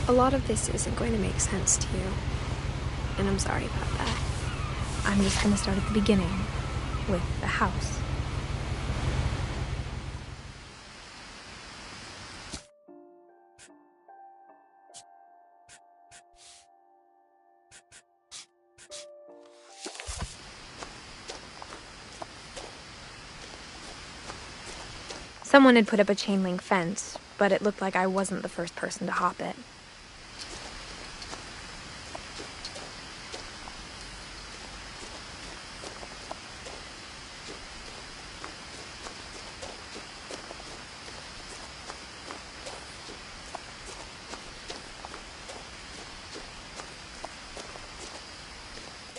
A lot of this isn't going to make sense to you, and I'm sorry about that. I'm just going to start at the beginning, with the house. Someone had put up a chain link fence, but it looked like I wasn't the first person to hop it.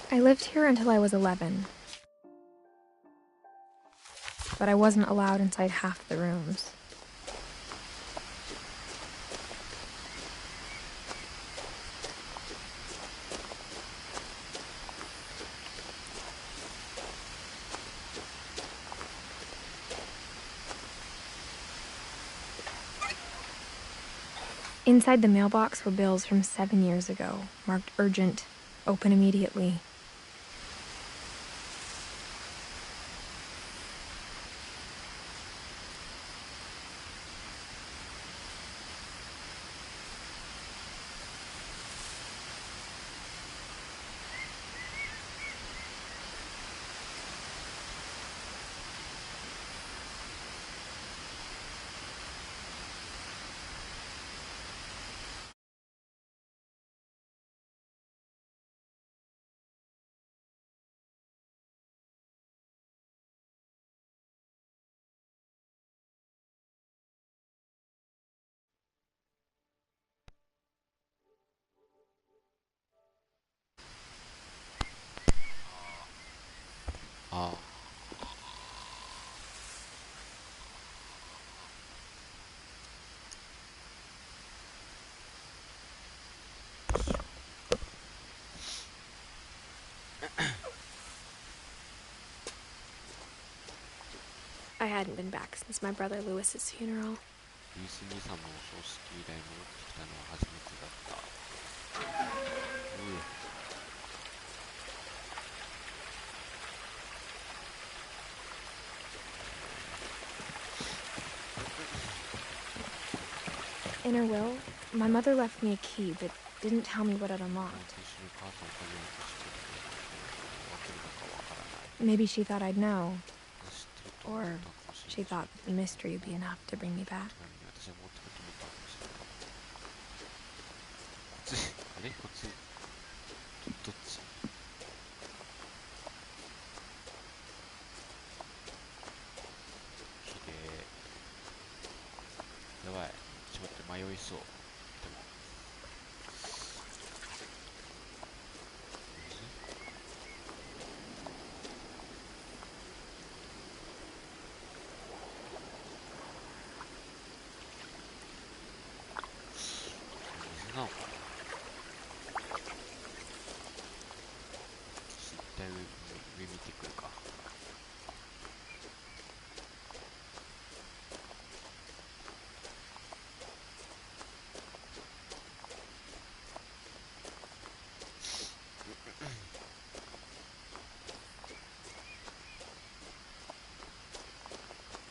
I lived here until I was 11. But I wasn't allowed inside half the rooms. Inside the mailbox were bills from 7 years ago, marked urgent, open immediately. I hadn't been back since my brother Lewis's funeral. ルイス兄さんのお葬式以来戻ってきたのは初めてだった。In her will, my mother left me a key, but didn't tell me what it unlocked. Maybe she thought I'd know. Or she thought the mystery would be enough to bring me back. あれこっちどっちきれい。やばい。ちょっと待って迷いそう。でも水なのかな。一体上見てくるか。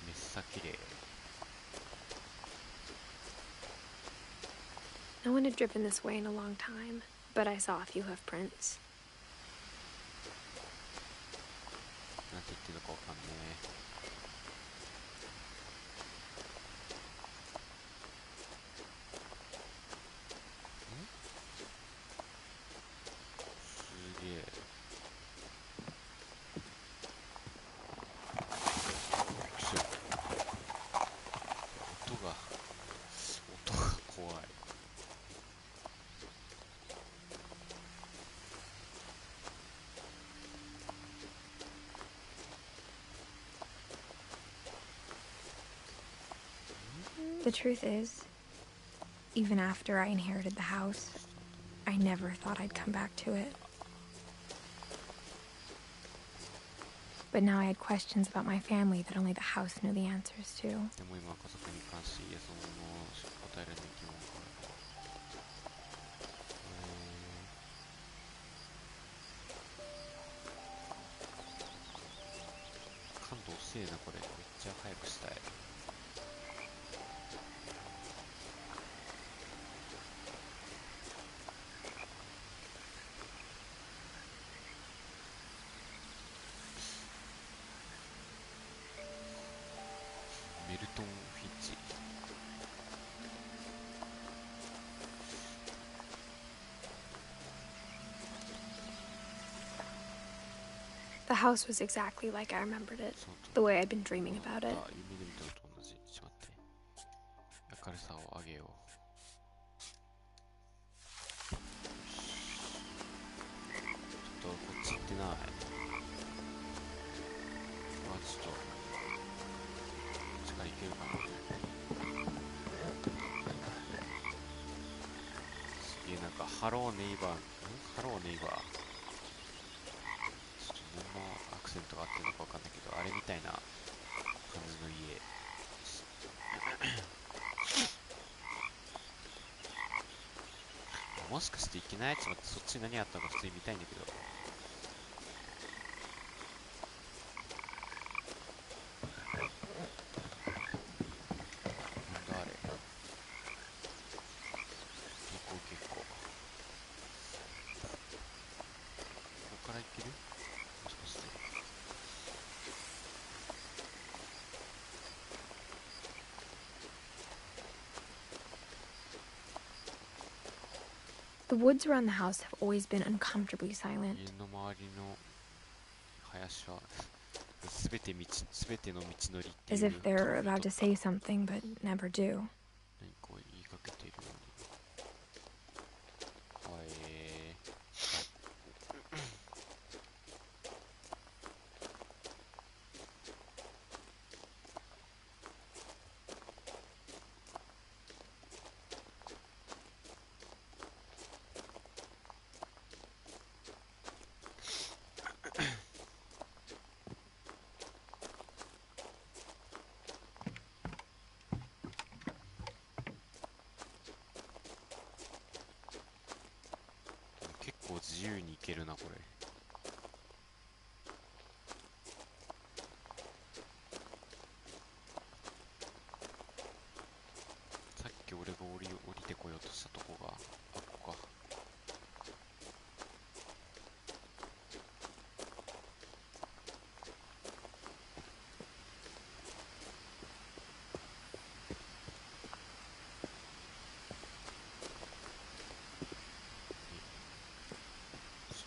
めっさきれい。No one had driven this way in a long time, but I saw a few hoof prints. なんて言ってるのかわかんねえ。すげえ。音が怖い。The truth is, even after I inherited the house, I never thought I'd come back to it. But now I had questions about my family that only the house knew the answers to. でも今家族に関しその答えられない疑問がある。せえなこれ。めっちゃ早くしたい。メルトン・フィンチ。The house was exactly like I remembered it, そうと the way I'd been dreaming about it. 夢で見たのと同じ。ちょっと待って。明るさを上げよう。ちょっとこっち行ってない。あ、ちょっと力いけるかな。すげえなんかハローネイバー、ハローネイバー。ちょっと何のアクセントが合ってるのかわかんないけど、あれみたいな感じの家。もしかしていけない？ちょっと待って、そっちに何あったのか普通に見たいんだけど。なんだあれ。結構。ここから行ける？もしかして。The woods around the house have always been uncomfortably silent. 家の周りの林はすべての道のりっていう As if they're about to say something but never do. 何こう言いかけているように。はい。結構自由に行けるなこれ。さっき俺が降りてこようとしたとこがあっこか。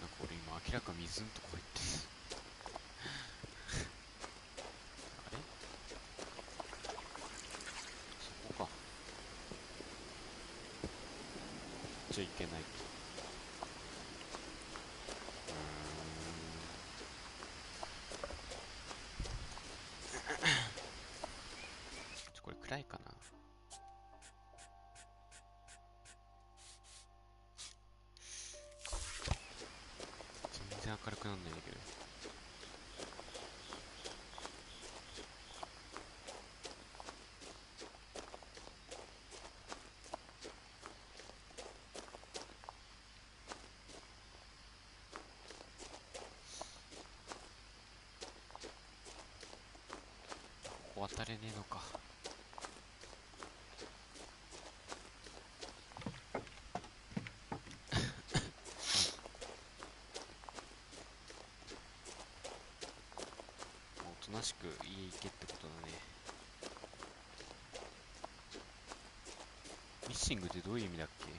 なんか俺今明らか水のとこ行ってあれそこか。じゃいけない。これ暗いかな。全然明るくなんないんだけど。ここ渡れねえのか。おとなしく家行けってことだね。ミッシングってどういう意味だっけ？よ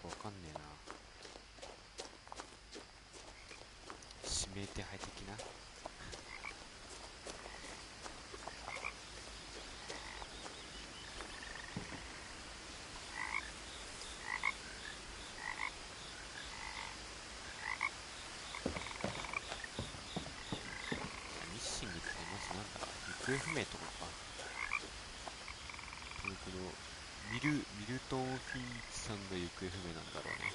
くわかんねえな。指名手配的な。ミッシングってまずなんだ？行方不明とかか。このミルトン・フィンチさんが行方不明なんだろうね。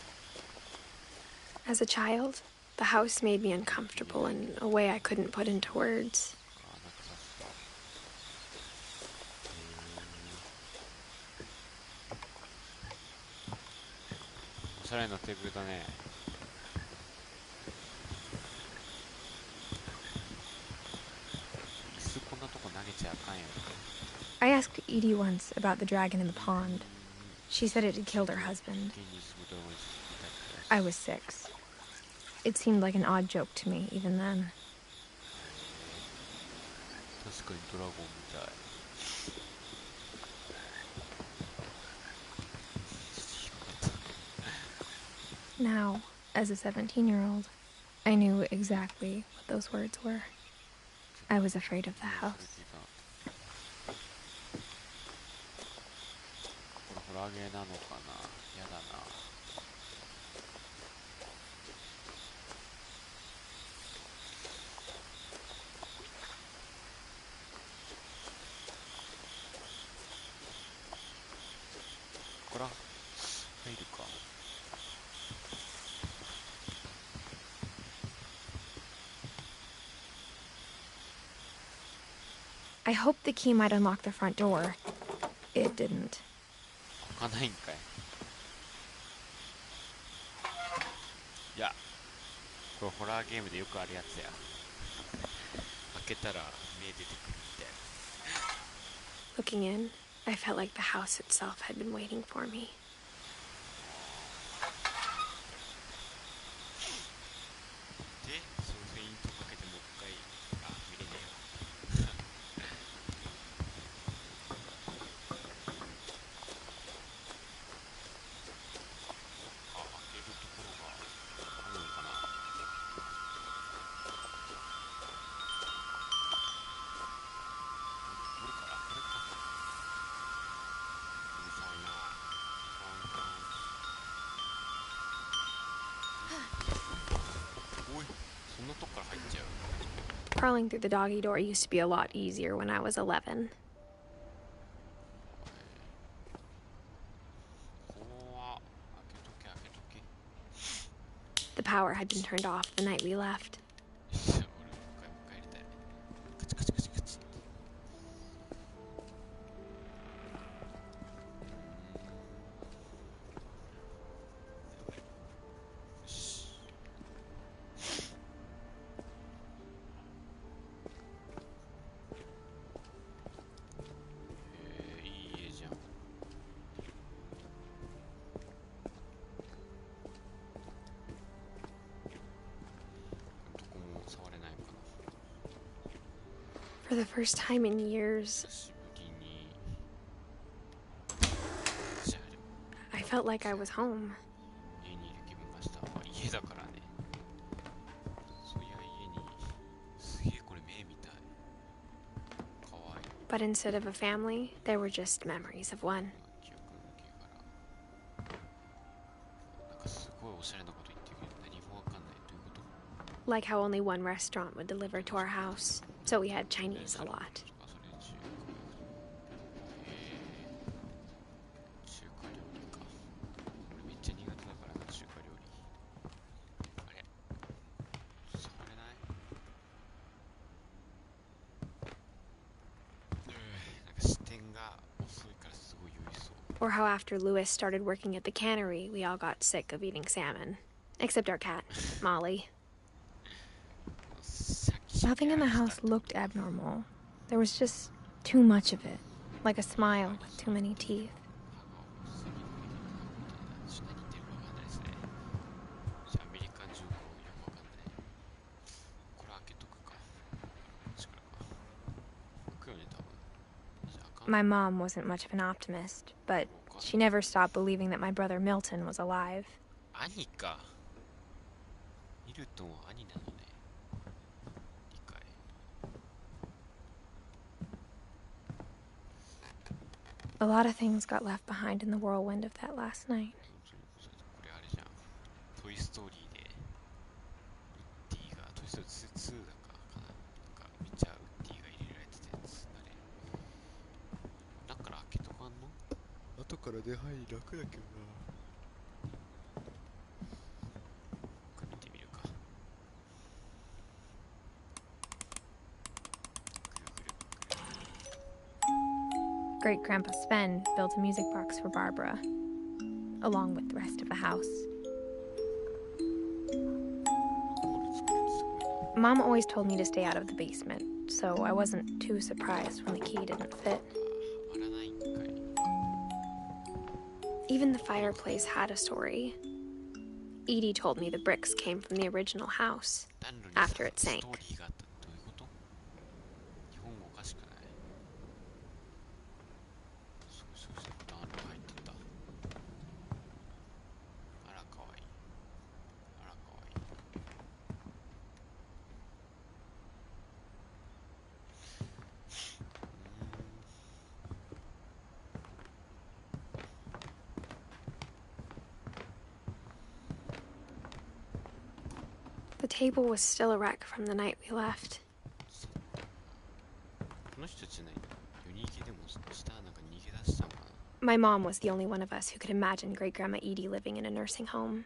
As a child, the house made me uncomfortable in a way I couldn't put into words. あ、なんかさした。おしゃれなテーブルだね。Edie once about the dragon in the pond. She said it had killed her husband. I was 6. It seemed like an odd joke to me, even then. 確かにドラゴンみたい。Now, as a 17-year-old, I knew exactly what those words were. I was afraid of the house. これホラーゲーなのかな。やだな。こら入るか。I hoped the key might unlock the front door. It didn't. 開かないんかい。いや、これホラーゲームでよくあるやつや。開けたら目出てくるみたいな。Looking in, I felt like the house itself had been waiting for me. で、そのフェイントかけてもう一回、見れねえわ。開けるところがあるのかな。どれからこれか。うるさいな。カンカン。おい、そんなとこから入っちゃう。Crawling through the doggy door used to be a lot easier when I was 11. 怖っ。開けとけ開けとけ。 The power had been turned off the night we left. 俺もう一回やりたい。カチカチカチカチ。よし。いい家じゃん。どこも触れないかな。 For the first time in years, 久しぶりに。 I felt like I was home. 家にいる気分がした。家だからね。そういや家に。すげえこれ目みたい。かわいい。 But instead of a family, there were just memories of one. 記憶の系からなんかすごいおしゃれなこと言ってるけど何もわかんない。どういうこと？ Like how only one restaurant would deliver to our house, so we had Chinese a lot. あ、それ中華。中華料理か。俺めっちゃ苦手だからな、中華料理。あれ触れない？なんか視点が遅いからすごい酔いそう。 Or how after Louis started working at the cannery, we all got sick of eating salmon. Except our cat, Molly. Nothing in the house looked abnormal. There was just too much of it, like a smile with too many teeth. 何言ってるかわかんないですね。じゃあアメリカンジョークをよくわかんない。これ開けとくか。こっちからか。開くよね多分。じゃあ開かん。 My mom wasn't much of an optimist, but she never stopped believing that my brother Milton was alive. 兄か。ミルトンは兄なのね。理解。 A lot of things got left behind in the whirlwind of that last night. これあれじゃん。トイストーリーでウッディがトイストーリー2だかな。なんかめっちゃウッディが入れられてたやつだね。だから開けとかんの？後から出入り楽だけどな。これ見てみるか。Great Grandpa Sven built a music box for Barbara, along with the rest of the house. Mom always told me to stay out of the basement, so I wasn't too surprised when the key didn't fit. 割らない Even the fireplace had a story. Edie told me the bricks came from the original house 暖炉に after it ス sank. トーリーがあった。どういうこと？日本語おかしくない？そう暖炉入ってた。あらかわいい。あらかわいい。The table was still a wreck from the night we left. この人たちね、夜逃げでもしたなんか逃げ出したのかな。 My mom was the only one of us who could imagine Great Grandma Edie living in a nursing home.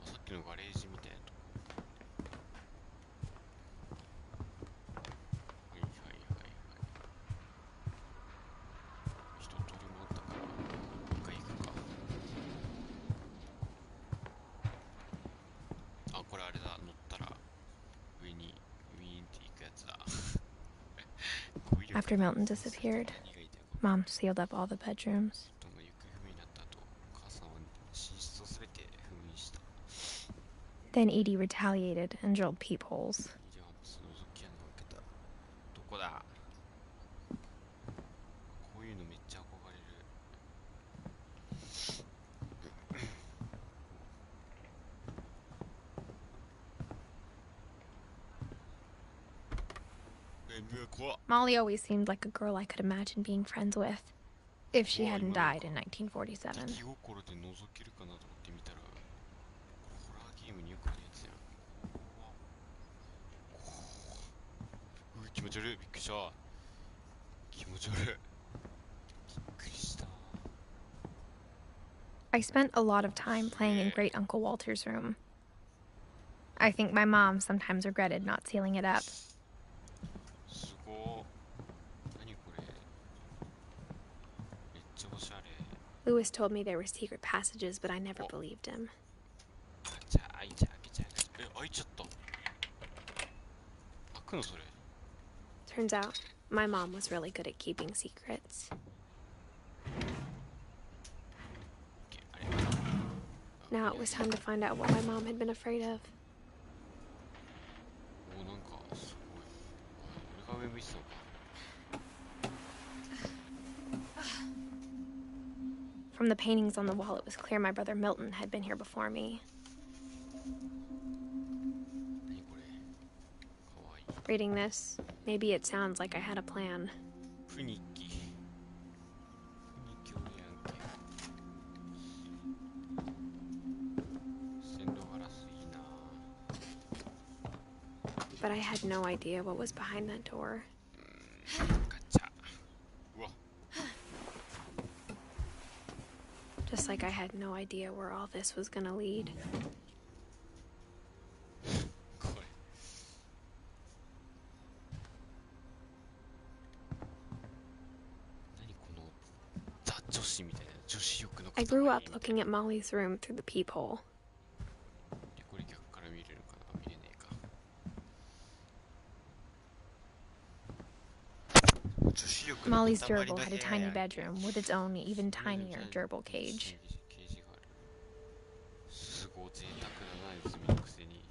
さっきのガレージみたいなとこ。はいはいはいはい。一通り回ったから一回行くか。あ、これあれだ、乗ったら上にウィーンって行くやつだ。After Milton disappeared, Mom sealed up all the bedrooms. どんが行方不明になった後、母さんは寝室をすべて封印した。 Then Edie retaliated and drilled peepholes. イディアンプスの覗き穴を開けた。どこだ？こういうのめっちゃ憧れる。怖っ。 Molly always seemed like a girl I could imagine being friends with, if she hadn't died in 1947. 出来心で覗けるかなと思って見たら、これホラーゲームによくあるやつやん。うわ、気持ち悪い。びっくりした。気持ち悪い。びっくりした。 I spent a lot of time playing in Great Uncle Walter's room. I think my mom sometimes regretted not sealing it up. すごー。何これ。めっちゃおしゃれ。 Lewis told me there were secret passages, but I never believed him. じゃあ開いちゃえ、開いちゃった。開くのそれ。 Turns out, my mom was really good at keeping secrets. Now it was time to find out what my mom had been afraid of. お、なんかすごい。俺が上向いてたのか。 From the paintings on the wall, it was clear my brother Milton had been here before me. 何これ。かわいい。 Reading this, maybe it sounds like I had a plan. フニキ。フニキ俺やんけ。線路ガラスいいな。 But I had no idea what was behind that door. ガチャ。うわ。 Just like I had no idea where all this was gonna lead. これ。何このザ女子みたいな女子力の塊 I grew up looking at Molly's room through the peephole. これ逆から見れるかな。見れねえか。女子力の Molly's 塊 gerbil の had a 部屋 tiny やんけ。 bedroom with its own, even tinier gerbil cage. ケージがある。すごい贅沢だな、休みのくせに。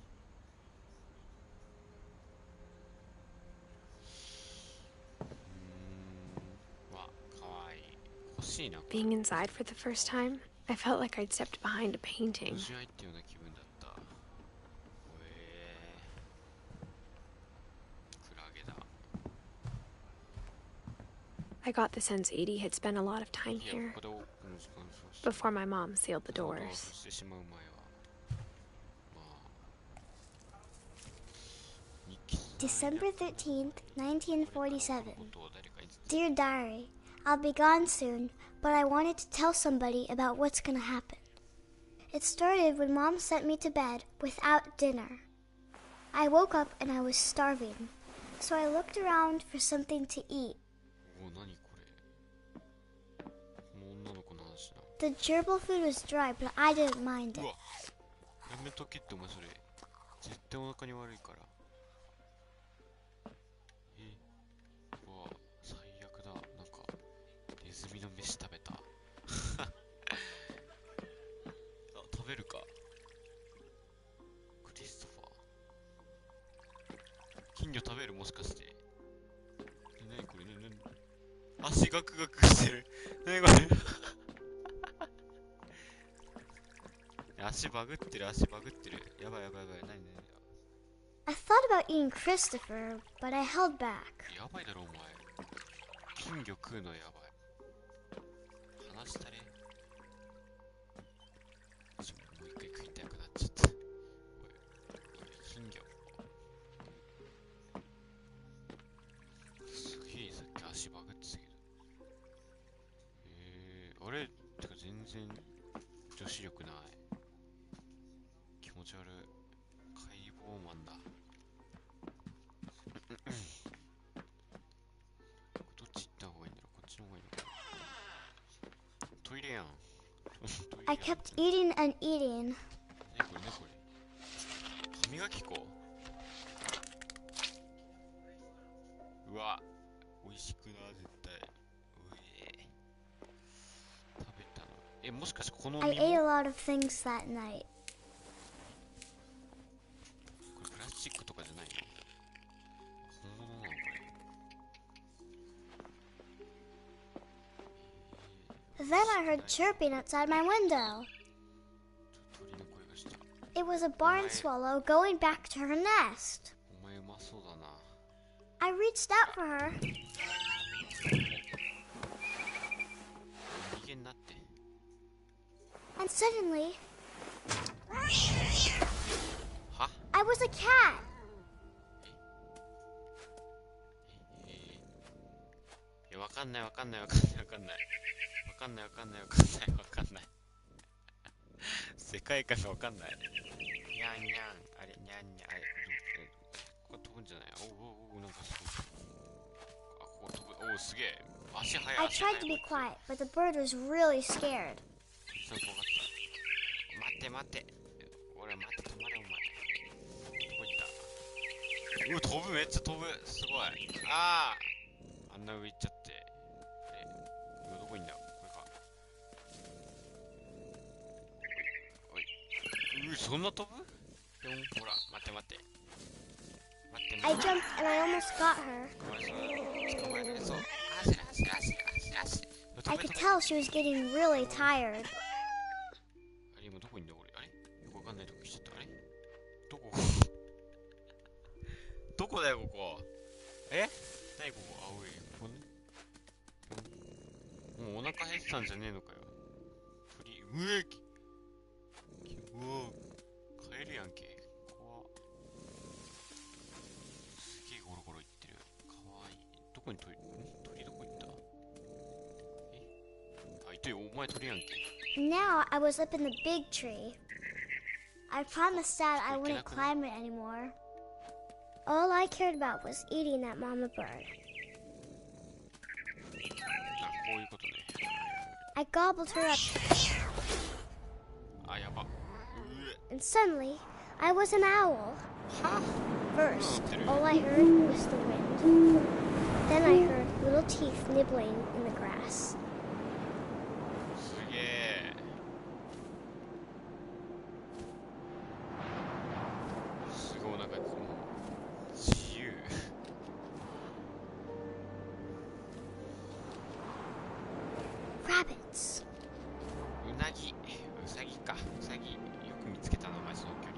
わ、かわいい。欲しいな。これ Being inside for the first time, I felt like I'd stepped behind a painting. 年入ったような気分だった。クラゲだ。 I got the sense Edie had spent a lot of time いや、 here ここでオープンの時間そうして。 before my mom sealed the ドアを doors. してしまう前は。まあ。日記。 December 13th, 1947. ことを誰かに伝え Dear Diary, I'll be gone soon, but I wanted to tell somebody about what's gonna happen. It started when Mom sent me to bed without dinner. I woke up and I was starving, so I looked around for something to eat. お、何これ。この女の子の話な。 The gerbil food was dry, but I didn't mind う it. わ、やめとけってお前それ。絶対お腹に悪いから。うわ、もしかして。なにこれ、足ガクガクしてる。なにこれ。足バグってる、足バグってる。やばいやばいやばい。なになに。 I thought about eating Christopher, but I held back. やばいだろお前。金魚食うのやばい。話したれ。もう一回食いたくなっちゃった。おい金魚。すげえさっき足バグってたけど。あれてか全然女子力ない。気持ち悪い。解剖マンだ。どっち行った方がいいんだろう。こっちの方がいいのかな。トイレやん。I kept eating and eating. ねこれねこれ。歯磨き粉。うわ、美味しくな絶対。食べたの。もしかしてこの実 I も ate a lot of things that night. これプラスチックとかじゃないの？本物なのこれ。Then I heard chirping outside my window. 鳥の声がした。 It was a barn swallow going back to her nest. お前うまそうだな。 I reached out for her. 逃げんなって。 And suddenly, は？ I was a cat. わかんない。世界観がわかんない。にゃんにゃん。あれ、にゃんにゃん。あれ、ここ飛ぶんじゃない？なんかすごい。あ、ここ飛ぶ。すげえ。足速い。 I tried to be quiet, but the bird was really scared. ちょっと怖かった。待って。俺待って、止まれお前。どこ行った？飛ぶ、めっちゃ飛ぶ。すごい。あんな上行っちゃって。今どこいんだ？これか。おい。そんな飛ぶ？ほら、待って。 I jumped and I almost got her. 捕まえられそう。足。I could tell she was getting really tired. あれ、今どこいんだ俺。あれ？よくわかんないとこ来ちゃった。あれ？どこ？どこだよここ。何ここ？青い。ここね。もうお腹減ってたんじゃねえのかよ。帰るやんけ。怖っ。すげえゴロゴロいってる。かわいい。どこに鳥どこ行った？いたよ。お前鳥やんけ。 Now I was up in the big tree. I promised Dad I wouldn't climb it anymore. All I cared about was eating that mama bird. こういうことね。 I gobbled her up. あ、やば。 And suddenly, I was an owl. First, all I heard was the wind. Then I heard little teeth nibbling in the grass. すげえ。すごい、なんかもう自由。Rabbits. うなぎ、うさぎか。うさぎ、よく見つけたな、お前その距離。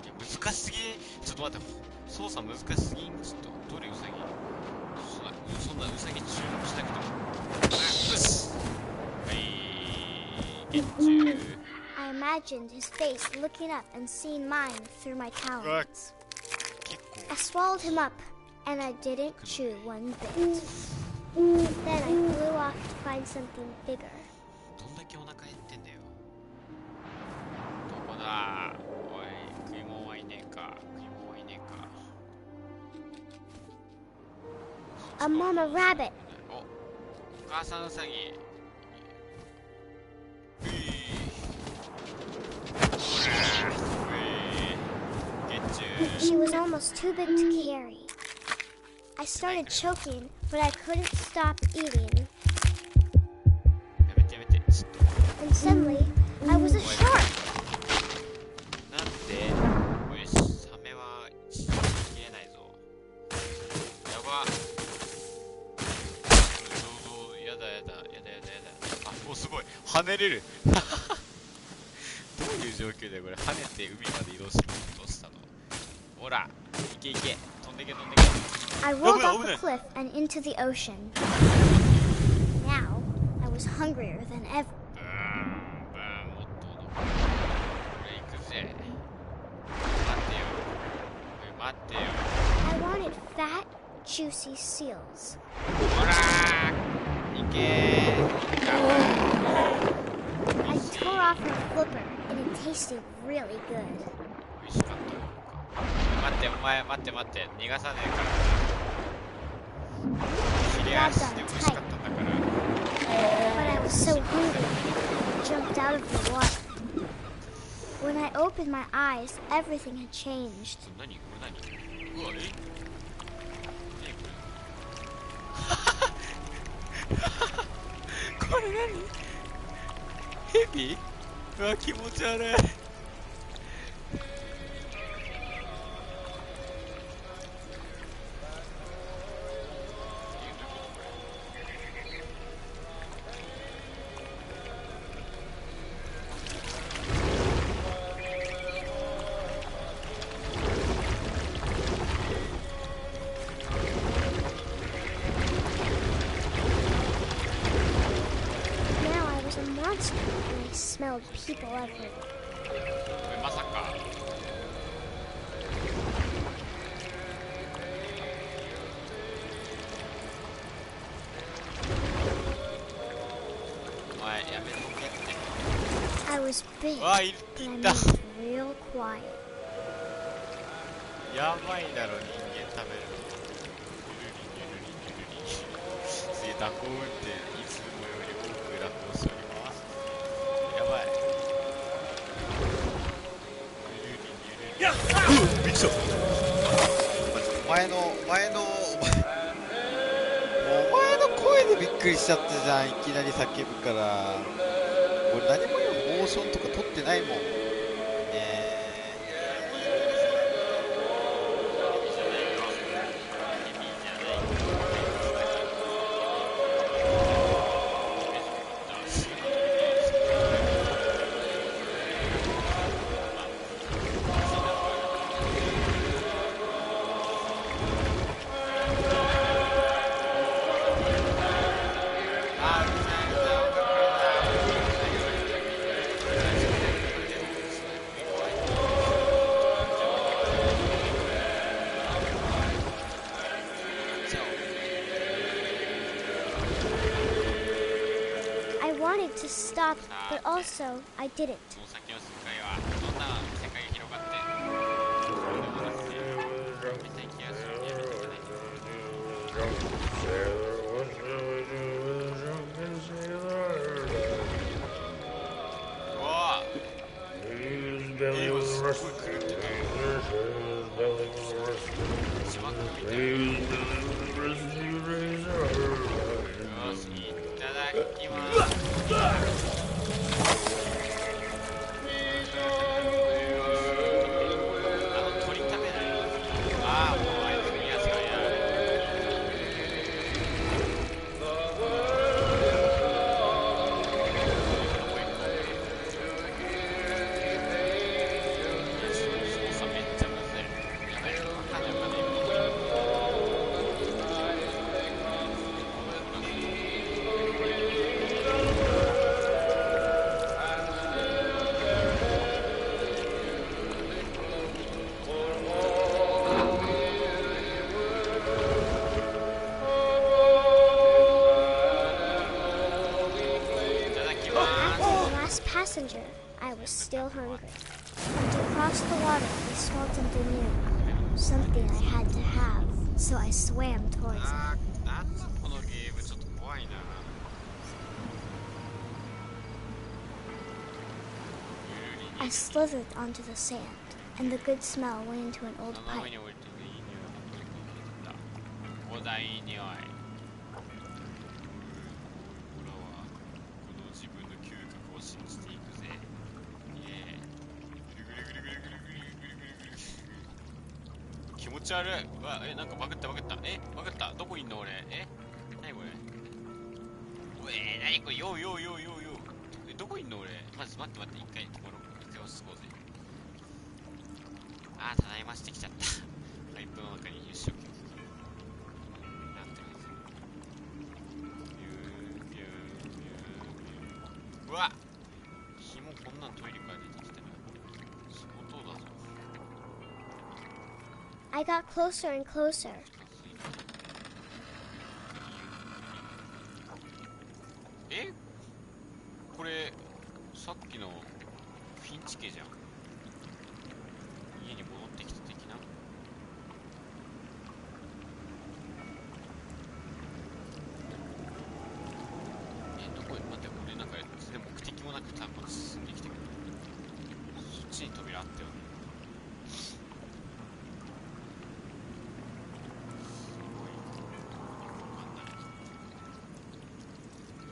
いや、難しすぎ。ちょっと待って、操作難しすぎん。ちょっと、どれうさぎ。そんなうさぎ注目しなくても。よし。はい、ゲッチュー。I imagined his face looking up and seeing mine through my talons. I swallowed him up, and I didn't chew one bit. Then I flew off to find something bigger. どんだけお腹減ってんだよ。どこだ？おい、食い物はいねえか。A mama rabbit. お母さんウサギ。She was almost too big to carry. I started choking, but I couldn't stop eating. やめて。ちょっと。And suddenly, I was a shark. なんで？跳ねれる。どういう状況だよこれ。跳ねて海まで移動するの。どうしたの。ほら、行け行け。飛んでけ飛んでけ。 I rolled off the cliff and into the ocean. Now, I was hungrier than ever. ブーンブーン、もっとこれ行くぜ。待ってよ。おい待ってよ。 I wanted fat, juicy seals. ほらー、行けー。 I tore off her flipper, and it tasted really good. 美味しかったのか。待って、お前待って待って、逃がさねえから。切れ足で美味しかったんだから。 But I was so hungry, I jumped out of the water. When I opened my eyes, everything had changed. 何これ何。うわ、え、これ何。ヘビ。うわ、気持ち悪い。And I smelled people everywhere. まさか。お前やめとけって。 I was big, わあ、い but I た。 moved real quiet. やばいだろ人間食べるの。ゆるりゆるりゆるり。すげえ蛇行運転いつもより多く蛇行しております。やばい。ゆるりゆるり。やっ、びっくりした。お前の声でびっくりしちゃったじゃん。いきなり叫ぶから。俺何もモーションとか撮ってないもん。To stop, but also I didn't. Passenger, I was still hungry. And to cross the water, I smelled something new. Something I had to have, so I swam towards it. I slithered onto the sand, and the good smell went into an old pipe. どこいんの俺。まず待って、一回落ち着こうぜ。あー、ただいましてきちゃった。パイプの中によし、オッケー。なんて感じ。ビュービュービュービュー。うわっ、紐こんなんトイレから出てきたら相当だぞ。I got closer and closer. え、これさっきのフィンチ家じゃん。家に戻ってきた的な。どこへ、待って、俺なんか全然目的もなく単発進んできたけど、そっちに扉あったよね。すごい。わかんない。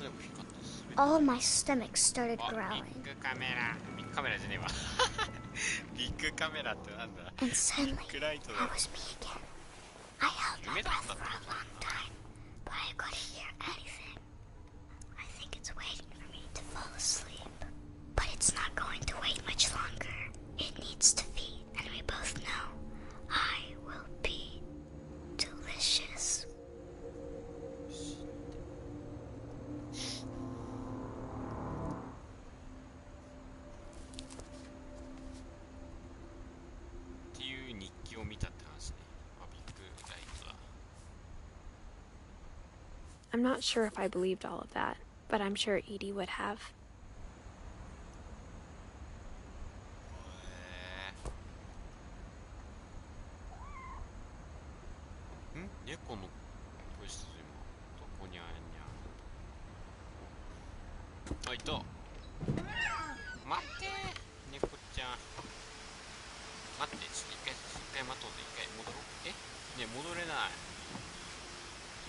でも光ったっす。All my stomach started あ、 growling. ビッグカメラ。ビッグカメラじゃねえわ。ビッグカメラってなんだ。 And suddenly, クライト that だ。 was me again. I held my 夢だ breath ったっ for て a こと long time, but I couldn't hear anything. I think it's waiting for me to fall asleep. But it's not going to wait much longer. It needs to feed, and we both know I will be delicious. っていう日記を見たって話ね。あ、ビッグライトだ。 I'm not sure if I believed all of that, but I'm sure Edie would have. 猫の声してる今。どこにあんにゃ。あ、いた。待ってー、猫ちゃん。待って、ちょっと一回待とうぜ。一回戻ろう。ねえ、戻れない。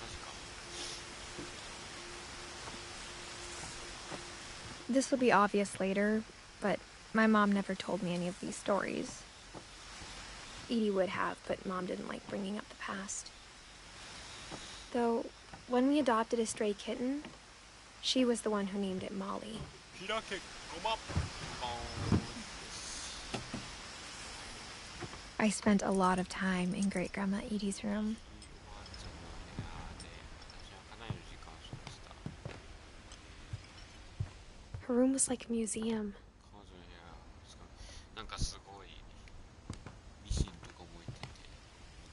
マジか。 This will be obvious later, but my mom never told me any of these stories. Edie would have, but Mom didn't like bringing up the past. Though, when we adopted a stray kitten, she was the one who named it Molly. 開け、ごま。 I spent a lot of time in Great Grandma Edie's room. Her room was like a museum. なんかすごいミシンとかも置いてて、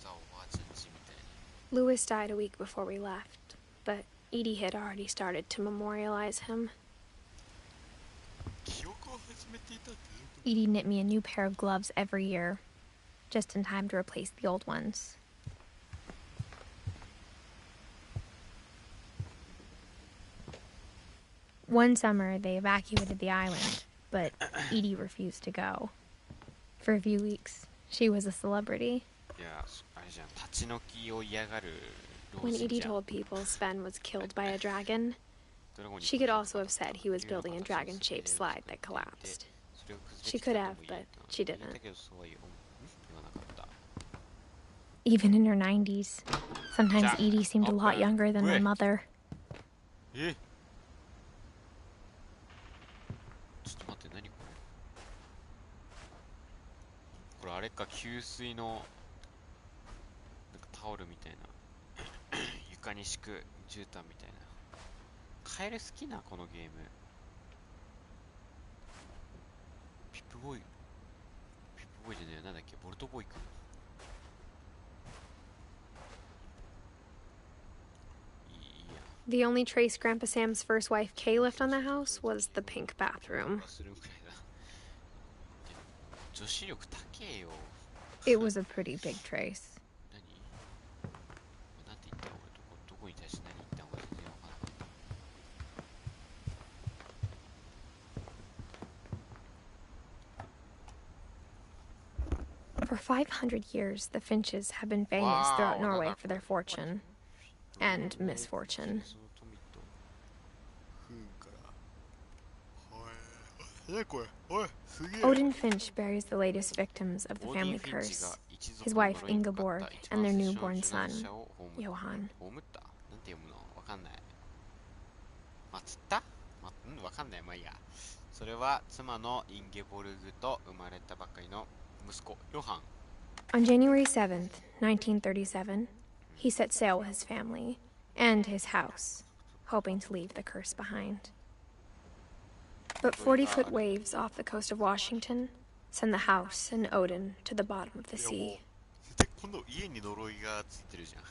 ザおばあちゃん家みたいに。 Louis died a week before we left, but Edie had already started to memorialize him. 記憶を始めていたって。 Edie knit me a new pair of gloves every year, just in time to replace the old ones. One summer, they evacuated the island, but Edie refused to go. For a few weeks, she was a celebrity. いや、あれじゃん、立ち退きを嫌がる老 When 人 Edie じゃん。 told people Sven was killed by a dragon, she could also have said he was building a dragon-shaped slide that collapsed. She could have, but she didn't. Even in her 90s, sometimes Edie seemed a lot younger than my mother. え、ちょっと待って、何これ。これあれか、給水のなんかタオルみたいな。床に敷く絨毯みたいな。カエル好きな、このゲーム。ピップボーイじゃねえ、なんだっけ、ボルトボーイか。The only trace Grandpa Sam's first wife, Kay, left on the house was the pink bathroom. It was a pretty big trace. For 500 years, the Finches have been famous throughout Norway for their fortune and misfortune. Odin Finch buries the latest victims of the family curse, his wife Ingeborg and their newborn son, Johan. わかんない。まあいいや。それは妻のインゲボルグと生まれたばかりの息子ヨハン。 On January 7th, 1937, he set sail with his family and his house, hoping to leave the curse behind. But 40-foot waves off the coast of Washington send the house and Odin to the bottom of the sea. 今度家に呪いがついてるじゃん。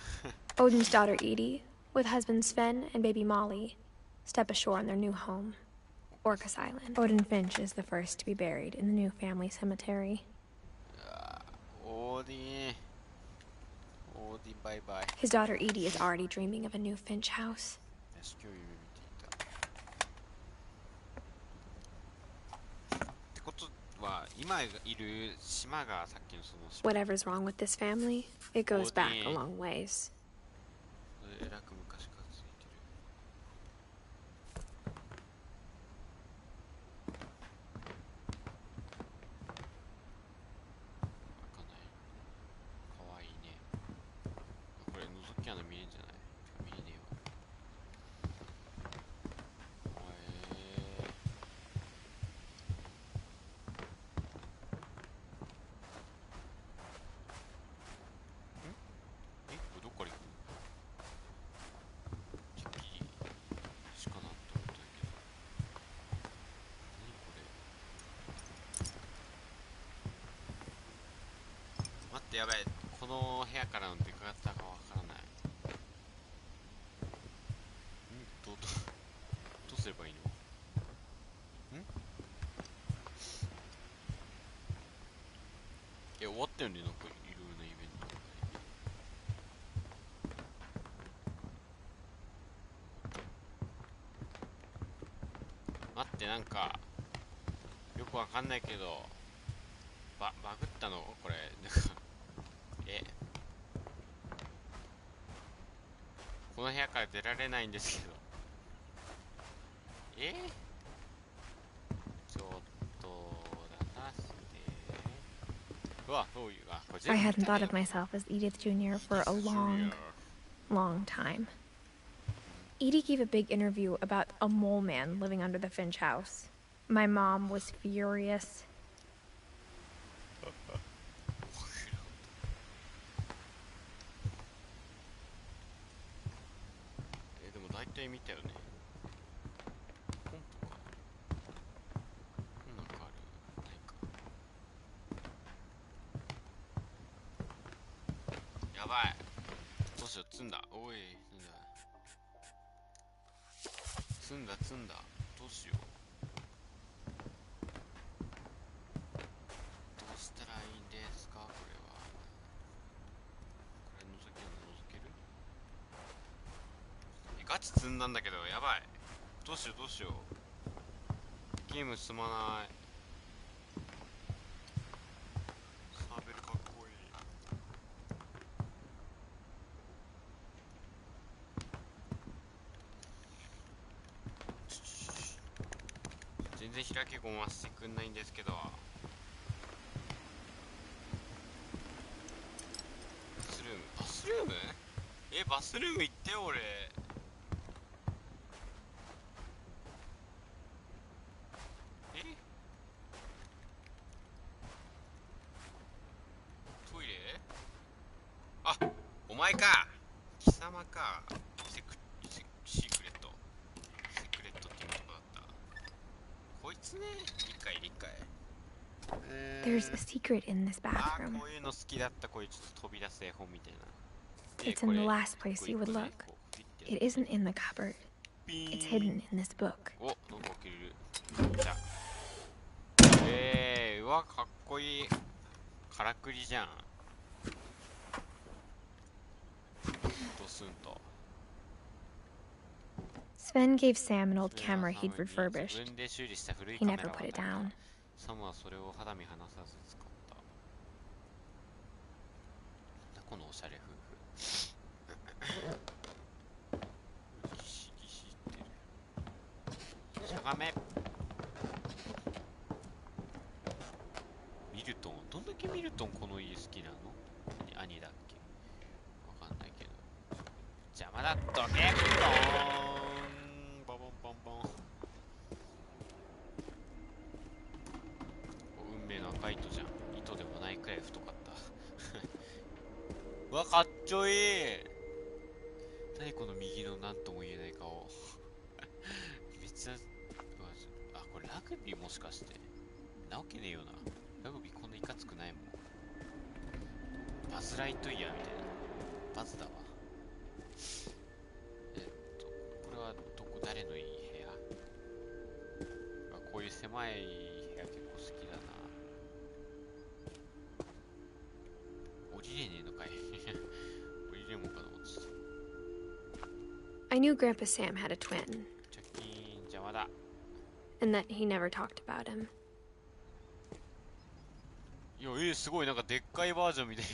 Odin's daughter Edie, with husband Sven and baby Molly, step ashore on their new home, Orcas Island. Odin Finch is the first to be buried in the new family cemetery. オーディンバイバイ。 His daughter Edie is already dreaming of a new Finch house. 屋敷を夢見ていた。ってことは今いる島がさっきのその島。 Whatever's wrong with this family, it goes back a long ways. えらく昔からついてる。開かない。かわいいね。これ覗き穴見えんじゃない？見えねえわ。これどっから行く？てっきりしかなって思ったけど。何これ？待って、やばい。この部屋からの出方がわからない。どうすればいいの？終わったよね、なんかいろいろなイベント。待って、なんかよくわかんないけどバグったのこれ。なんかこの部屋から出られないんですけど。ちょっと出して。うわ、どういう、これ全 I 部 hadn't thought of myself as Edith Jr. for a long, long time. Edie gave a big interview about a mole man living under the Finch house. My mom was furious. でも大体見たよね。本とかなんかある？ないか。やばい。どうしよう、積んだ。おい、なんだ。積んだ。どうしよう。どうしたらいいんですか、これは。これ覗ける？ガチ積んだんだけど、やばい。どうしよう。ゲーム進まない。サーベルかっこいい。全然開けごましてくんないんですけど。バスルーム？バスルーム行ってよ、俺。トイレ？あ、お前か。貴様か。シークレットっていうとこだった。こいつね。理解。There's a secret in this こ bathroom. ういうの好きだった。こういうちょっと飛び出す絵本みたいな。 It's in the last place you would look. It isn't in the cupboard. It's hidden in this book. お、なんか開けれる。じゃあうわ、かっこいい。からくりじゃん。ドスンと。 Sven gave Sam an old camera he'd refurbished. 自分で修理した古い He カメラ never を put it 与えた。 down. サムはそれを肌身離さず使った。なんだこのおしゃれ夫婦。ギシギシってる。しゃがめ。ミルトン、どんだけミルトンこの家好きなの？兄だっけ？わかんないけど。邪魔だっとけ。ボンボンボンボン。うわ、かっちょいい。何この右の何とも言えない顔。めっちゃ、あ、これラグビーもしかして。なわけねえよな。ラグビーこんないかつくないもん。バズライトイヤーみたいな。バズだわ。これは誰のいい部屋？こういう狭い部屋結構好きだな。降りれねえのかい。降りれんもんかと思ってた。I knew Grandpa Sam had a twin, チョキーン、邪魔だ。 and that he never talked about him. いや、すごい、なんかでっかいバージョンみたいに。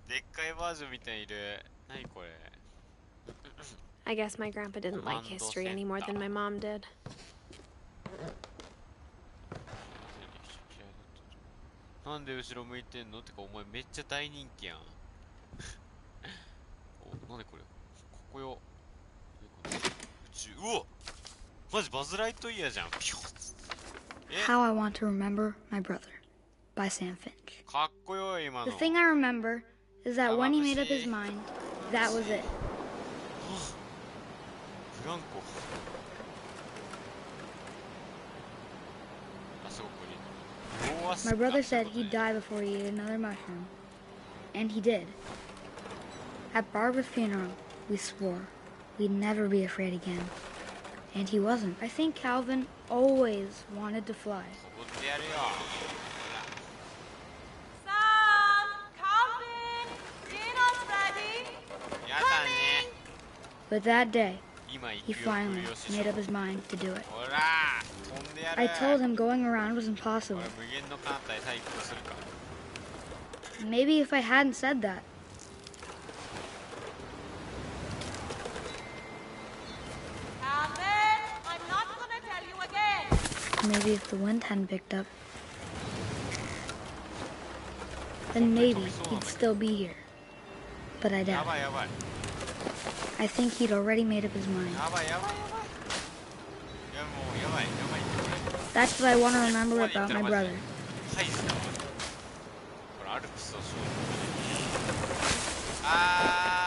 でっかいバージョンみたいにいる。何これ。I guess my grandpa didn't like history any more than my mom did. なんで後ろ向いてんのってか、お前めっちゃ大人気やん。お、なんでこれ。ここよ。宇宙。うわ、マジバズライトイヤーじゃん。ピョッ。How I Want to Remember My Brother by Sam Finch. かっこよい、今の。 The thing I remember is that when he made up his mind, that was it. フランコ。あそこに。My brother said he'd die before he ate another mushroom. And he did. At Barbara's funeral, we swore we'd never be afraid again. And he wasn't. I think Calvin always wanted to fly. ここってやるよ。 Sam! Calvin! Dinner's ready! やだね。 But that day, 今行 he くよ。 finally よし made up his mind to do it. ほら、飛んでやる。 I told him going around was impossible. 俺無限の艦隊対抗するか。 Maybe if I hadn't said that, Calvin! I'm not gonna tell you again! maybe if the wind hadn't picked up, then maybe he'd still be here. But I や doubt ば it. いやばい。 I think he'd already made up his mind. やばいやばいやばい。いやもうやばいやばい。 That's what I want to remember about my brother. ハイズだわ。これアルプスを勝負。あー。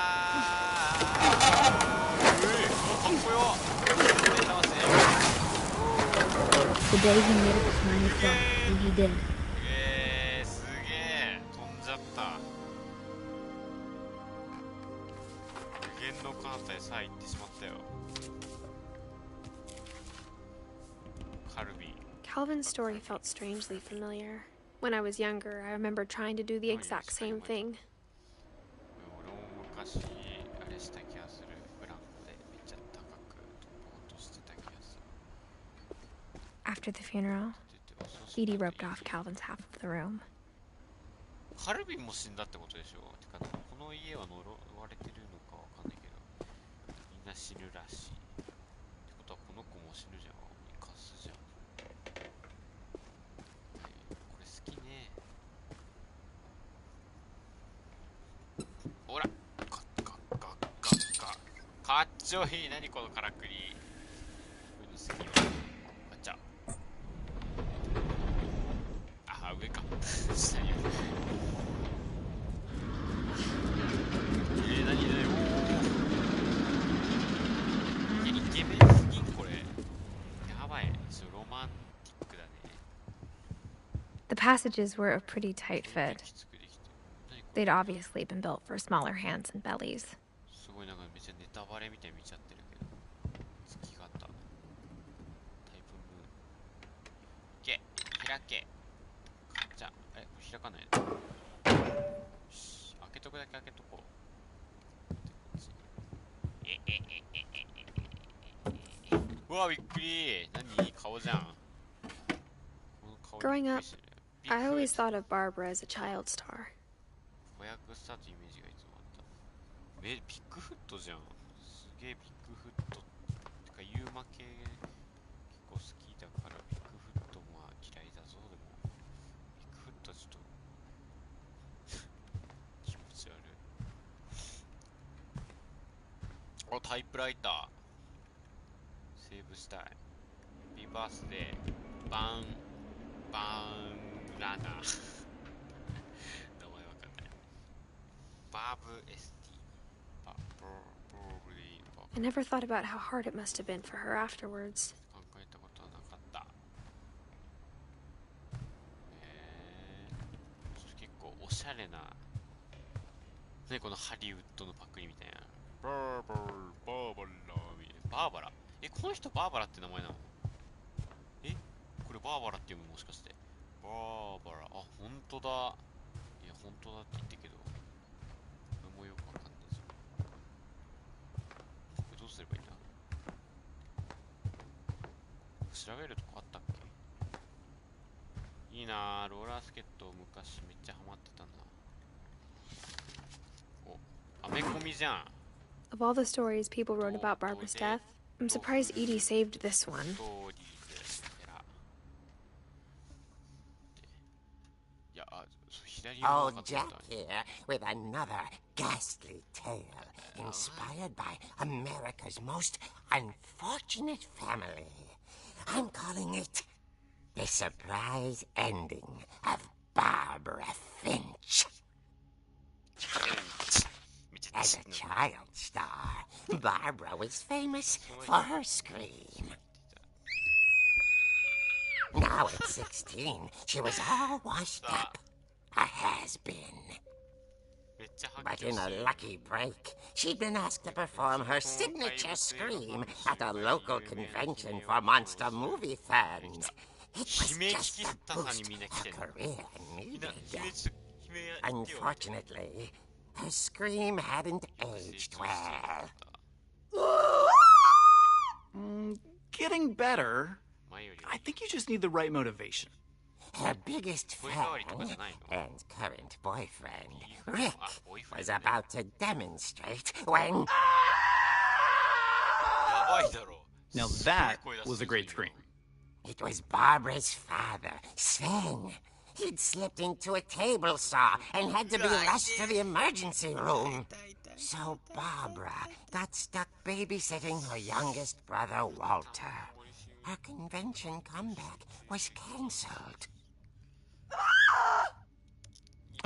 かっこよ。めっちゃますね。 The day he made up his mind to fly, and he did. すげえ。飛んじゃった。無限の艦隊さあ行ってしまったよ。カルビー。 Calvin's story felt strangely familiar. When I was younger, I remember trying to do the exact same thing. 俺も昔あれした気がする。ブランコでめっちゃ高く飛ぼうとしてた気がする。 After the funeral, Edie roped off Calvin's half of the room. カルビンも死んだってことでしょ。てかこの家は呪われてるのかわかんないけど、みんな死ぬらしい。ってことはこの子も死ぬじゃん。イカスじゃん。はい、これ好きね。ほら、かっちょいい。何このからくり。こういうの好きよ。ガチャ。あ、上か。下に。何おー。イケメンすぎんこれ。やばい。ロマンティックだね。 The passages were a pretty tight fit. きつくできてる。何こ They'd obviously been built for smaller hands and bellies. れ。すごいなんかめっちゃネタバレみたいに見ちゃってるけど。月型。タイプムーン。け。開け。じゃあ、これ開かないの。よし。開けとくだけ開けとこう。うわ、びっくり。何顔じゃん。この顔 Growing びっく up, りしてる。 I always thought of Barbara as a child star. 子役スターとイメージがいつもあった。ビッグフットじゃん。すげえビッグフット。てか、ユーマ系結構好きだから、ビッグフットも嫌いだぞ。でも、ビッグフットはちょっと気持ち悪い。お、タイプライター。セーブしたい。ビーバースで、バーンラナー。名前わかんない。I never thought about how hard it must have been for her afterwards. 考えたことはなかった。結構おしゃれな、ね、このハリウッドのパクリみたいな。バーバラバーバラ。この人バーバラって名前なの？これバーバラって読む、もしかして。バーバラ、あ、本当だ。いや、本当だって言ってるけど、これもよくわかんないぞ。これどうすればいいんだ？調べるとこあったっけ？いいなぁ、ローラースケット昔めっちゃハマってたな。お、アメコミじゃん。Of all the stories people wrote about Barbara's death, I'm surprised Edie saved this one. Oh, Jack here with another ghastly tale inspired by America's most unfortunate family. I'm calling it The Surprise Ending of Barbara Finch. As a child star, Barbara was famous for her scream. Now at 16, she was all washed up. A has-been. But in a lucky break, she'd been asked to perform her signature scream at a local convention for monster movie fans. It was just the boost her career needed. Unfortunately, her scream hadn't aged well. Getting better. I think you just need the right motivation. Her biggest fan and current boyfriend, Rick, was about to demonstrate when... Now that was a great scream. It was Barbara's father, Sven. He'd slipped into a table saw and had to be rushed to the emergency room. So Barbara got stuck babysitting her youngest brother, Walter. Her convention comeback was cancelled.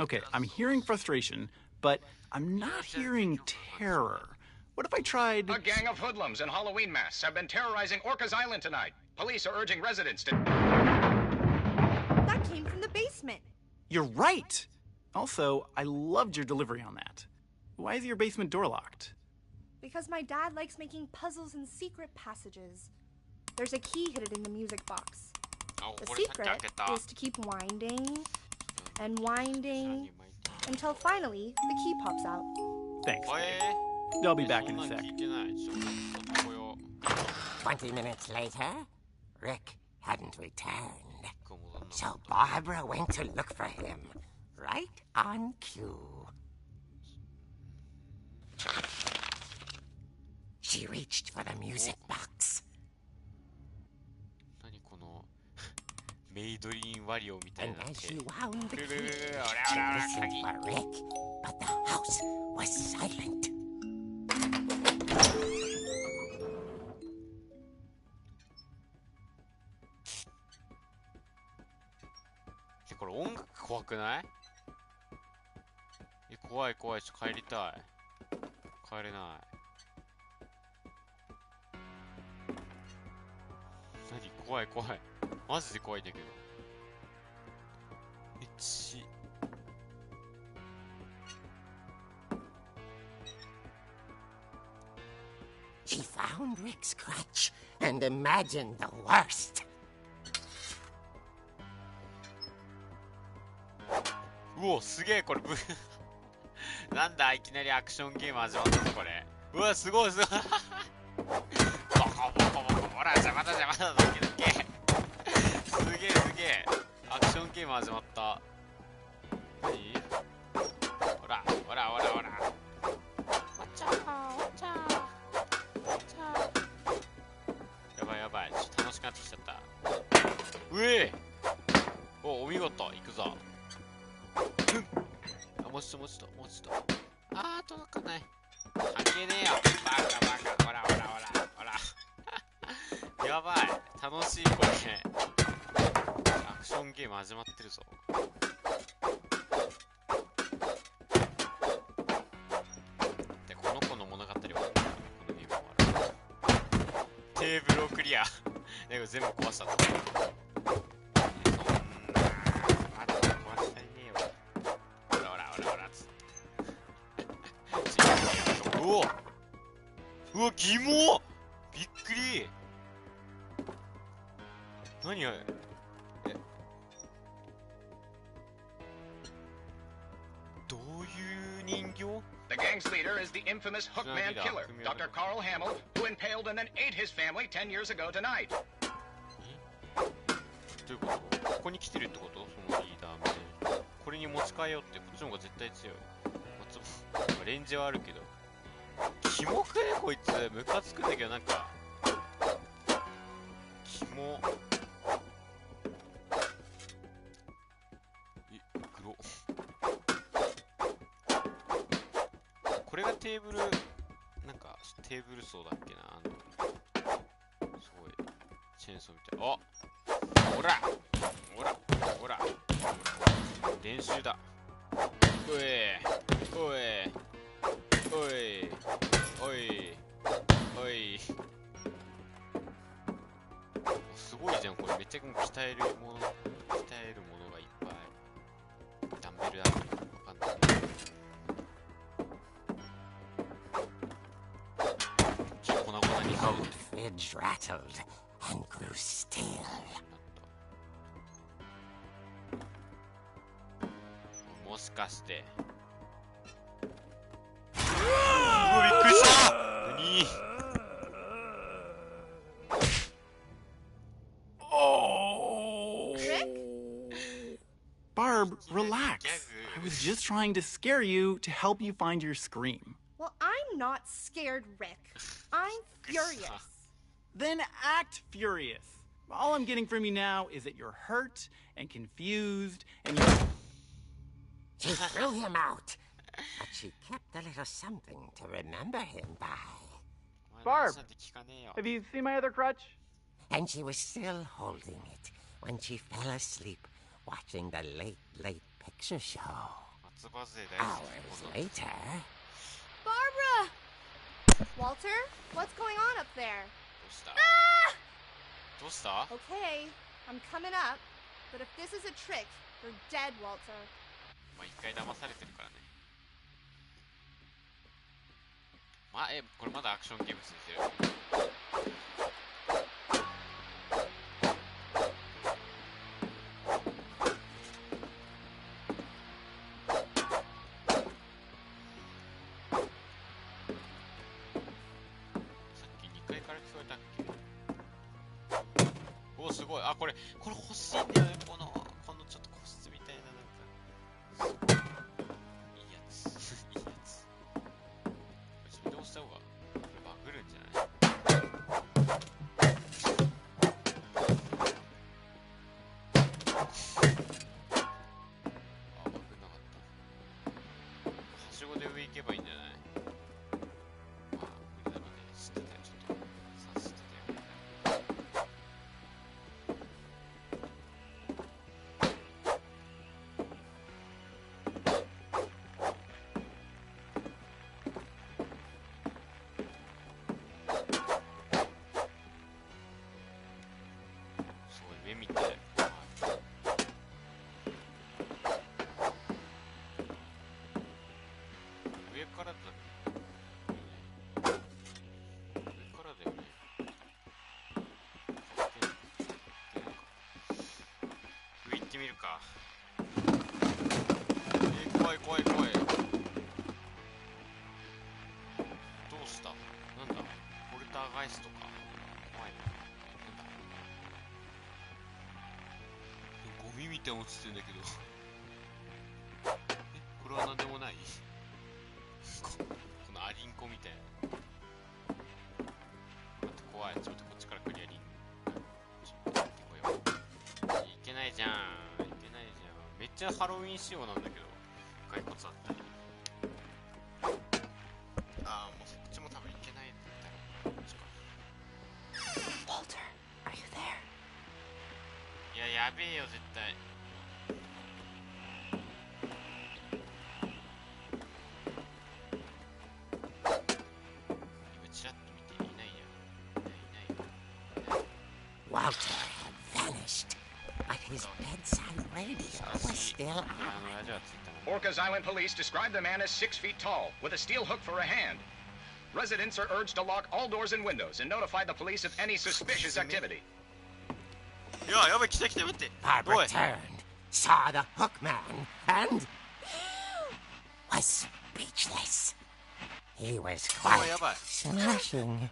Okay, I'm hearing frustration, but I'm not hearing terror. What if I tried... A gang of hoodlums in Halloween masks have been terrorizing Orcas Island tonight. Police are urging residents to... That came from the basement. You're right! Also, I loved your delivery on that. Why is your basement door locked? Because my dad likes making puzzles and secret passages. There's a key hidden in the music box. The secret is to keep winding and winding until finally the key pops out. Thanks. I'll be back in a sec. 20 minutes later, Rick hadn't returned. So Barbara went to look for him, right on cue. She reached for the music box. メイドインワリオみたい And な as she wound the key, she listened for Rick, but the house was silent. これ音楽怖くない？怖い怖い、ちょっと帰りたい。帰れない。何？怖い怖い。マジで怖いんだけど。She found Rick's crutch and imagined the worst. うお、すげえこれなんだいきなりアクションゲーム始まったぞこれ。うわ、すごいすごいボコボコボコ、ほら邪魔だ邪魔だ、どけどけ。すげえすげえ、アクションゲーム始まった。何？ほらほらほらほら、わっちゃーわっちゃーわっちゃー。やばいやばい、ちょっと楽しくなってきちゃった。うえー、お見事、いくぞ。あ、もうちょっともうちょっともうちょっと、あー届かない。関係ねえよバカバカ、ほらほらほらほらやばい、楽しいこれ。アクションゲーム始まってるぞ。テーブルをクリア。なんか全部壊したと。まだ壊したいねえよ。ほらほらほらほらつって。うお、うわ、キモ。びっくり。何あれ。どういう人形？ The gang's leader is the infamous Hookman killer, Dr. Carl Hamill, who impaled and then ate his family 10 years ago tonight. どういうこと？ここに来てるってこと？そのリーダーみたいな。これに持ち替えようってこっちの方が絶対強い。レンジはあるけど。キモくねこいつ。ムカつくんだけどなんか。キモ。黒。これがテーブル、なんかテーブル層だっけな。すごい。チェーンソーみたい。あ、ほらほらほら練習だ。おいおいおいおいおい。すごいじゃんこれ。めっちゃ鍛えるものがいっぱい。ダンベルだ。わかんない。粉々に The old fridge rattled and grew still. もしかしてうわ、びっくりした。何Barb, relax. I was just trying to scare you to help you find your scream. Well, I'm not scared, Rick. I'm furious. Then act furious. All I'm getting from you now is that you're hurt and confused and you... She threw him out, but she kept a little something to remember him by. Barb, have you seen my other crutch? And she was still holding it when she fell asleep watching the late, late picture show. Hours later... Barbara! Walter, what's going on up there? Ah! Okay, I'm coming up, but if this is a trick, you're dead, Walter. まあ一回騙されてるからね。まあこれまだアクションゲーム続いてる。さっき2階から聞こえたっけ？お、すごい。あ、これ欲しいんだよね。このちょっと個室みたいななんか。いいやつ。いいやつ。自分で押した方がバグるんじゃない？あ、バグんなかった。はしごで上行けばいいんじゃない？まあ、無理だろうね。知ってたよ。ちょっと察してたよ。すごい上見て。上からだよね。上からだよね。上行ってみるか。怖い怖い怖い。どうした？なんだ？ポルターガイストか。怖いな。なんだ？ゴミみたいに落ちてんだけど。これはなんでもない？このアリンコみたいな。待って怖い。ちょっとこっちからクリアリング。ちょっと待ってこよう。いけないじゃん。いけないじゃん。めっちゃハロウィン仕様なんだけど。骸骨あったり。ああ、もうそっちも多分いけないんだよ。こっちか。Walter, are you there? いや、やべえよ、絶対。今チラッと見ていないや。いないいない。radio was still on. Orcas Island police describe the man as 6 feet tall, with a steel hook for a hand. Residents are urged to lock all doors and windows and notify the police of any suspicious activity. Barbara turned, saw the hook man, and was speechless. He was quite smashing.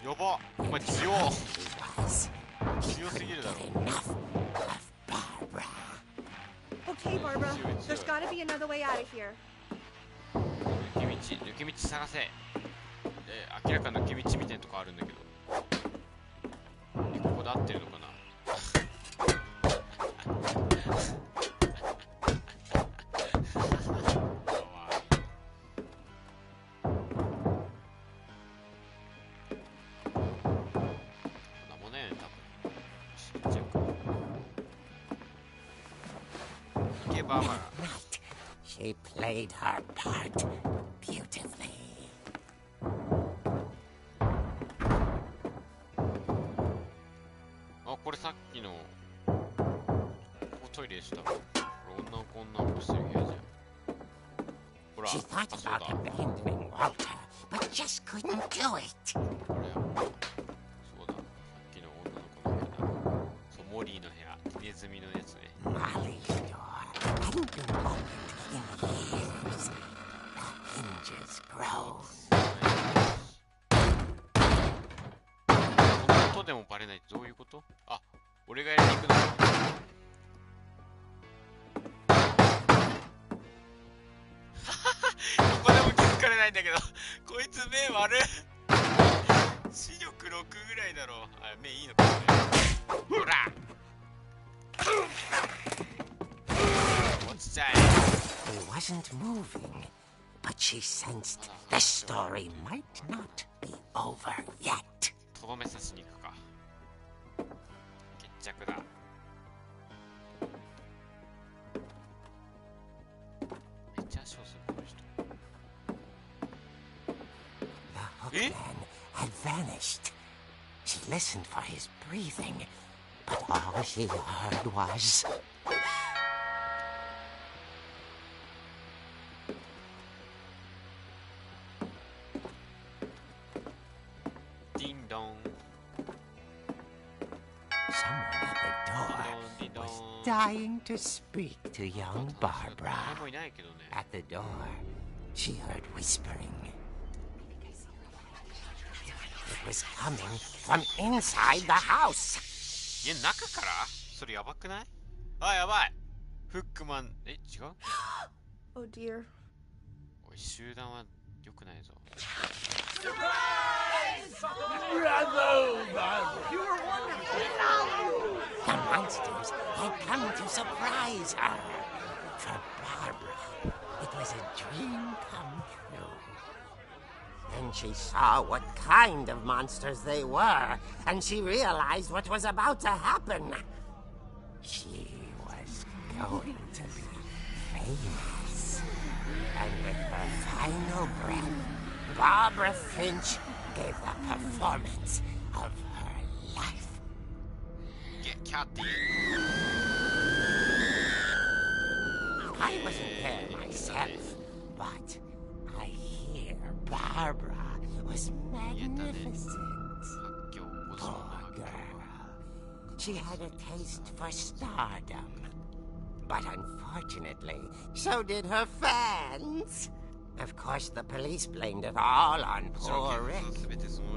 やば、お前強強すぎるだろ。 Okay, Barbara. There's gotta be another way out of here. 抜け道探せ。明らかな抜け道みたいなとこあるんだけど。ここで合ってるのかな。She played her part beautifully. あ、これさっきのここトイレでした。これ女の子してる部屋じゃん。ほら、 She thought about abandoning Walter, but just couldn't do it. これやっぱそうだ。さっきの女の子の部屋だ。そう、モリーの部屋、ネズミのやつね。 Molly's door hadn't been opened in years. The hinges broke. この音でもバレないってどういうこと？あ、俺がやりに行くのか。ここでも気づかれないんだけど、こいつ目悪い。視力6ぐらいだろう。あ、目いいのかこれ。ほら。落ちちゃえ。 He wasn't moving, but she sensed the story might not be over yet. とどめさしに行くか。決着だ。めっちゃ足をするこの人。 The hookman had vanished. She listened for his breathing, but all she heard was... Ding dong. Someone at the door was dying to speak to young Barbara. 誰もいないけどね。 At the door, she heard whispering. It was coming from inside the house. 家の中から？それやばくない？あ、やばい。フックマン、違う？ Oh dear. おい、集団は良くないぞ。 The monsters had come to surprise her. For Barbara, it was a dream come true. Then she saw what kind of monsters they were, and she realized what was about to happen. She was going to be famous. And with her final breath, Barbara Finch gave the performance of her life. Get Cathy. I wasn't there myself, but I hear Barbara was magnificent. Poor girl. She had a taste for stardom. But unfortunately, so did her fans. Of course, the police blamed it all on poor Rick,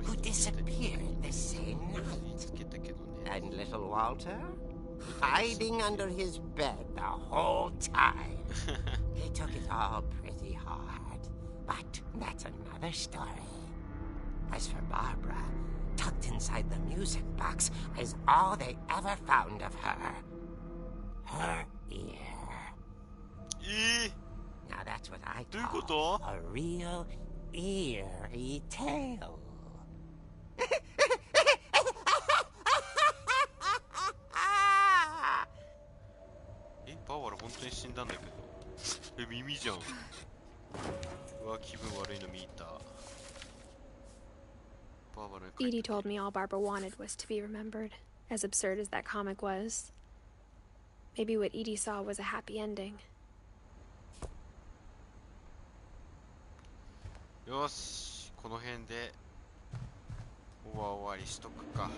who disappeared the same night. And little Walter? Hiding under his bed the whole time. He took it all pretty hard. But that's another story. As for Barbara, tucked inside the music box is all they ever found of her. Her ear. Now that's what I call a real eerie tale. バーバラ本当に死んだんだけど。耳じゃん。うわ、気分悪いの見た。バーバラ Edie told me all Barbara wanted was to be remembered, As absurd as that comic was, maybe what Edie saw was a happy ending. よし、この辺で終わりしとくか。こ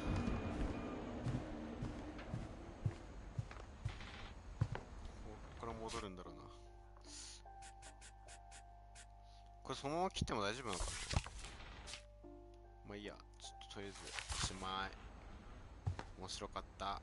こから戻るんだろうな。これそのまま切っても大丈夫なのかな。まあいいや、ちょっととりあえずおしまい。面白かった。